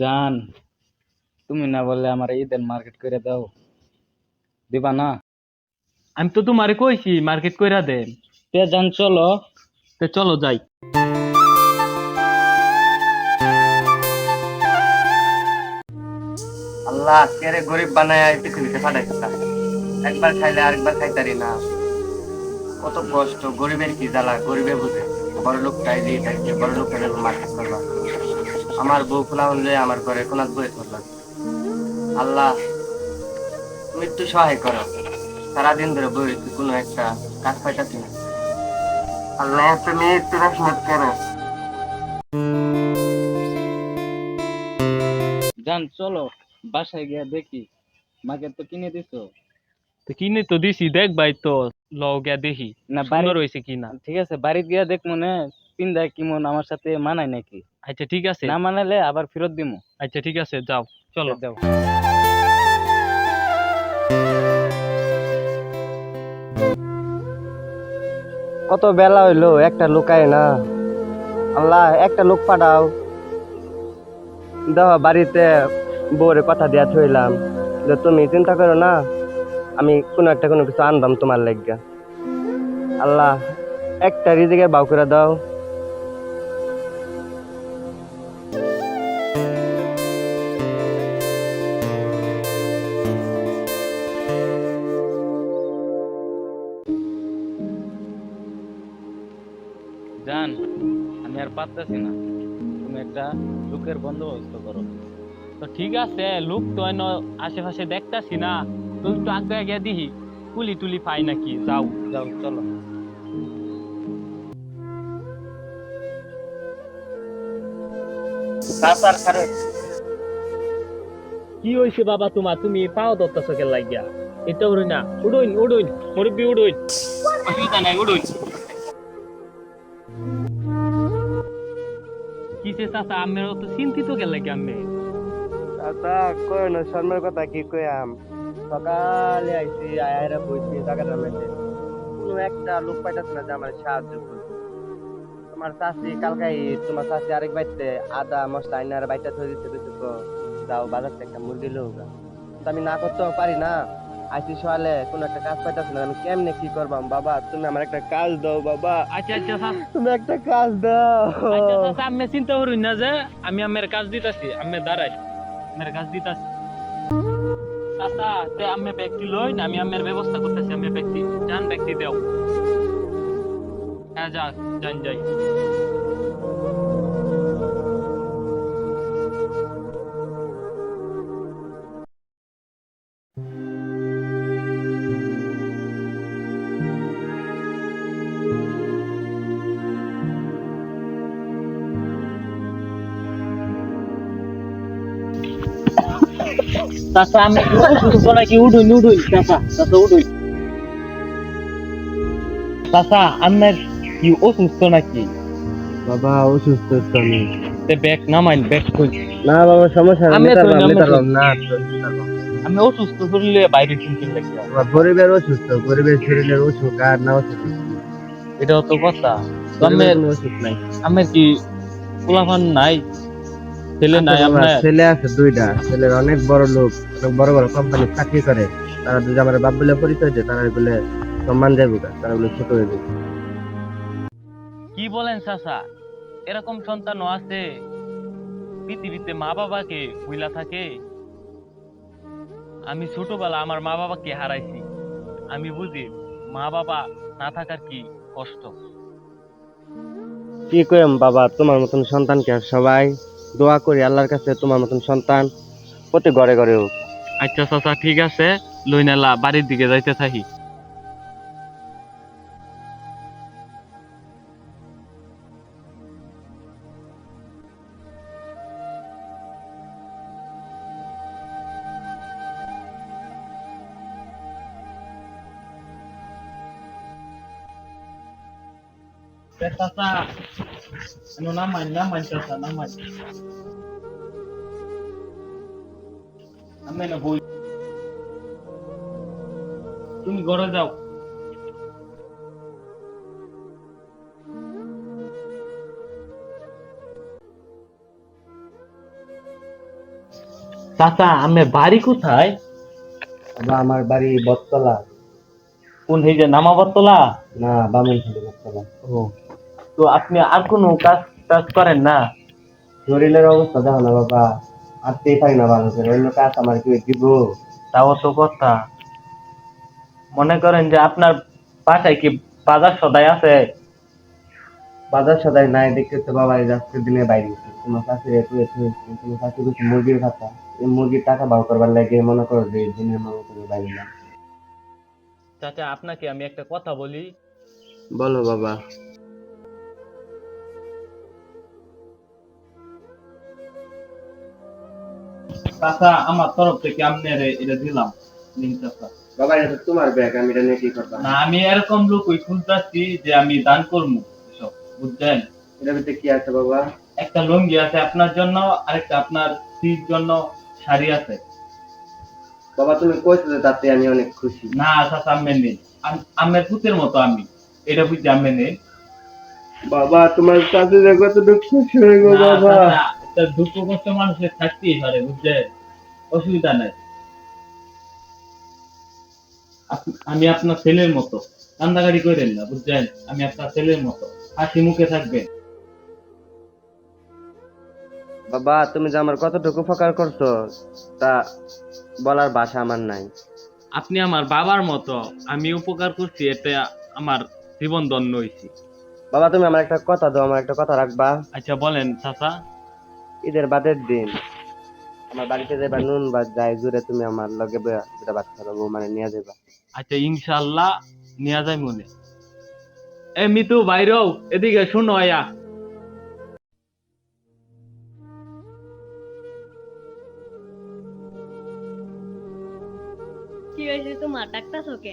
জান, তুমি না বললে আমার ঈদের মার্কেট করে দাও, দিবা না? আমি তো তোমারে কইছি মার্কেট কইরা দেন। তে জান চলো। তে চলো যাই। আল্লাহ কেরে গরিব বানায় এই পৃথিবীতে পাঠাইছে। একবার খাইলে আরেকবার খাইতারি না। কত কষ্ট, গরিবের কি জ্বালা গরিবে বুঝে। বড় লোক চাইলে খাইছে, বড় লোকের মার্কেট করবা। আমার বউ খোলা অনুযায়ী আমার ঘরে কোনাত বয়ে ধরলাম। আল্লাহ তুমি একটু সহায় করো। সারাদিন ধরে বই কোনো একটা কাজ পাইতাছি না। আল্লাহ তুমি একটু রহমত করো। জান চলো, বাসায় গিয়া দেখি মাকে তো কিনে দিছো। তো কিনে তো দিছি, দেখ ভাই তো লও গিয়া দেখি না সুন্দর হইছে কিনা। ঠিক আছে, বাড়িতে গিয়া দেখ মনে পিন্দা কেমন আমার সাথে মানায় নাকি। আচ্ছা ঠিক আছে। না মানালে আবার ফেরত দিমু। আচ্ছা ঠিক আছে, যাও চলো। দাও। কত বেলা হইলো, একটা লোকায় না। আল্লাহ একটা লোক পাঠাও। দেখো বাড়িতে বউরে কথা দিয়া থইলাম যে তুমি চিন্তা করো না, আমি কোনো কিছু আনবাম তোমার লাগিয়া। আল্লাহ একটা রিজিকের বাউ করে দাও। জান, আমি আর পারতেছি না, তুমি একটা লোকের বন্দোবস্ত করো। তো ঠিক আছে, লোক তো আশেপাশে দেখতাছি না, তো একটু আগে গিয়া দেখি কুলি টুলি পাই নাকি। যাও। যাও চলো। কি হইছে বাবা তোমার? তুমি পাও ধরতেছো কে লাগিয়া? এটা উড়ই না, উড়ুন উড়ুন মুরব্বি উড়ুন, অসুবিধা নাই উড়ুন। কিসে চাচা আমের অত চিন্তিত কে লাগে? আমি আচ্ছা কই না শর্মার কথা কি কইয়াম। সকালে আইছি আয়রা বইছি জায়গাটার মধ্যে, কোনো একটা লোক পাইতাছে না যে আমার সাহায্য করবে। তোমার চাষি কালকাই, তোমার চাষি আরেক বাইতে আদা মশলা আইনার বাইটা থই দিতে দিতে তো যাও বাজার থেকে একটা মুরগি লোক। আমি না করতেও পারি না। আইসি সকালে কোনো একটা কাজ পাইতাছি না, আমি কেমনে কি করবাম। বাবা তুমি আমার একটা কাজ দাও বাবা, আচ্ছা আচ্ছা তুমি একটা কাজ দাও। আচ্ছা চাচা, আমি চিন্তা করুন না যে আমি আমের কাজ দিতাছি, আমি দাঁড়াই আমের কাজ দিতাছি। চাচা তে আমি ব্যক্তি লই না, আমি আমের ব্যবস্থা করতেছি। আমি ব্যক্তি যান, ব্যক্তি দেও। হ্যাঁ যাক, যান যাই। চাচা আমি অসুস্থ নাকি? উঠুন উঠুন চাচা, চাচা উঠুন। চাচা আমার কি অসুস্থ নাকি? বাবা অসুস্থ তো আমি। তে ব্যাগ নামাইন, ব্যাগ কই? না বাবা সমস্যা নেই, আমি তো নিতে নাম পারলাম না তো নিতে পারলাম। আমি অসুস্থ শরীরে বাইরে চিন্তিন লাগি। বাবা গরিবের অসুস্থ, গরিবের শরীরের অসুখ আর না অসুখ। এটাও তো কথা। তো গরিবের কোনো অসুখ নাই। আমার কি পোলাপান নাই? ছেলে আছে নাই বাবা, আপনার? ছেলে আছে দুইটা। ছেলের অনেক বড় লোক, অনেক বড় বড় কোম্পানি চাকরি করে। তারা যদি আমার বাপ বলে পরিচয় দেয়, তারা বলে সম্মান দেবো, তারা বলে ছোট হয়ে যাবে। কি বলেন চাচা? এরকম সন্তানও আছে পৃথিবীতে? মা বাবাকে ভুইলা থাকে। আমি ছোটবেলা আমার মা বাবাকে হারাইছি, আমি বুঝি মা বাবা না থাকার কি কষ্ট। কি কইম বাবা, তোমার মতন সন্তানকে আর সবাই দোয়া করি আল্লাহর কাছে, তোমার মতন সন্তান প্রতি ঘরে ঘরে হোক। আচ্ছা চাচা ঠিক আছে, লইনালা বাড়ির দিকে যাইতে থাকি। চাচা নামাই নামাই চাচা নামাই। আমি না বই তুমি ঘরে যাও। চাচা আমি বাড়ি কোথায়? বাবা আমার বাড়ি বটতলা। কোন এই যে নামাবতলা? না, বামনখালী বটতলা। ও, তো আপনি আর কোনো কাজ টাজ করেন না? শরীরের অবস্থা দেখো না বাবা, আসতেই পারি না ভালো করে, অন্য কাজ আমার কি দিব? তাও তো কথা। মনে করেন যে আপনার বাসায় কি বাজার সদাই আছে? বাজার সদাই নাই, দেখতে তো বাবা এই আজকের দিনে বাইরে গেছি, কোনো চাকরি কোনো চাকরি করছি মুরগির খাতা, এই মুরগির টাকা বাউ করবার লাগে মনে করো যে এই দিনের মনে করে বাইরে না। চাচা আপনাকে আমি একটা কথা বলি। বলো বাবা। চাচা আমার তরফ থেকে আপনার এটা দিলাম। নিন চাচা। বাবা এটা তো তোমার ব্যাগ, আমি এটা নিয়ে কি করবা? না আমি এরকম লোক ওই খুঁজতেছি যে আমি দান করবো এসব, বুঝছেন? এটার ভিতরে কি আছে বাবা? একটা লুঙ্গি আছে আপনার জন্য, আরেকটা আপনার স্ত্রীর জন্য শাড়ি আছে। বাবা তুমি কইছো যে তাতে আমি অনেক খুশি। না চাচা আমি নেই, আমের পুতের মতো আমি, এটা বুঝছি আমি নেই। বাবা তোমার কাছে যে কতটুকু খুশি হয়ে গো না বাবা। চাচা, একটা দুঃখ কষ্ট মানুষের থাকতেই পারে, বুঝছেন? অসুবিধা নাই। আমি আপনার ছেলের মতো, কান্দাকাটি করেন না, বুঝছেন? আমি আপনার ছেলের মতো, হাসি মুখে থাকবেন। বাবা তুমি যে আমার কতটুকু উপকার করছো তা বলার ভাষা আমার নাই। আপনি আমার বাবার মতো, আমি উপকার করছি, এটা আমার জীবন ধন্য হয়েছি। বাবা তুমি আমার একটা কথা দাও, আমার একটা কথা রাখবা। আচ্ছা বলেন চাচা। ঈদের বাদের দিন আমার বাড়িতে যাইবা, নুন ভাত যাই জুড়ে তুমি আমার লগে বইয়া দুটা বাচ্চা রবো মানে নিয়ে যাবা। আচ্ছা ইনশাল্লাহ নিয়ে যায় মনে। এ মিতু বাইরেও এদিকে শুনো আয়া। কি হয়েছে তোমার ডাক্তারছো কে?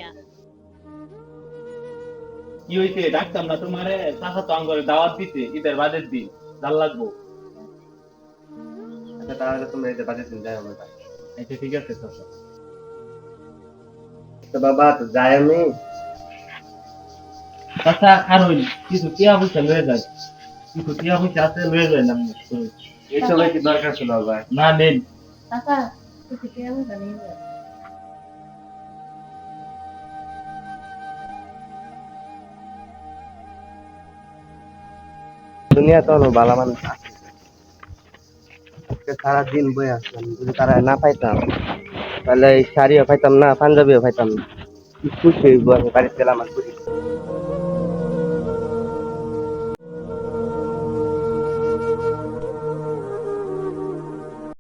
কি হয়েছে ডাক্তার না তোমারে, চাচা তো আঙ্গরে দাওয়াত দিতে ঈদের বাদের দিন, জাল লাগবো। আচ্ছা তাহলে তুমি ঈদের বাদের দিন যাই আমার বাড়ি। আচ্ছা ঠিক আছে চাচা। তো বাবা তো যাই আমি। চাচা কারণ কিছু টিয়া পয়সা লয়ে যায়, কিছু টিয়া পয়সা আছে লয়ে যায় না। এই সময় কি দরকার ছিল বাবা? না নেন। চাচা তুমি কে আমি জানি না। দুনিয়া তো অনেক ভালো মানুষ আছে। আজকে সারাদিন বই আসলাম, যদি তারা না পাইতাম তাহলে এই শাড়িও পাইতাম না, পাঞ্জাবিও পাইতাম না। কি খুশি হইব আমি বাড়িতে গেলাম আর খুশি।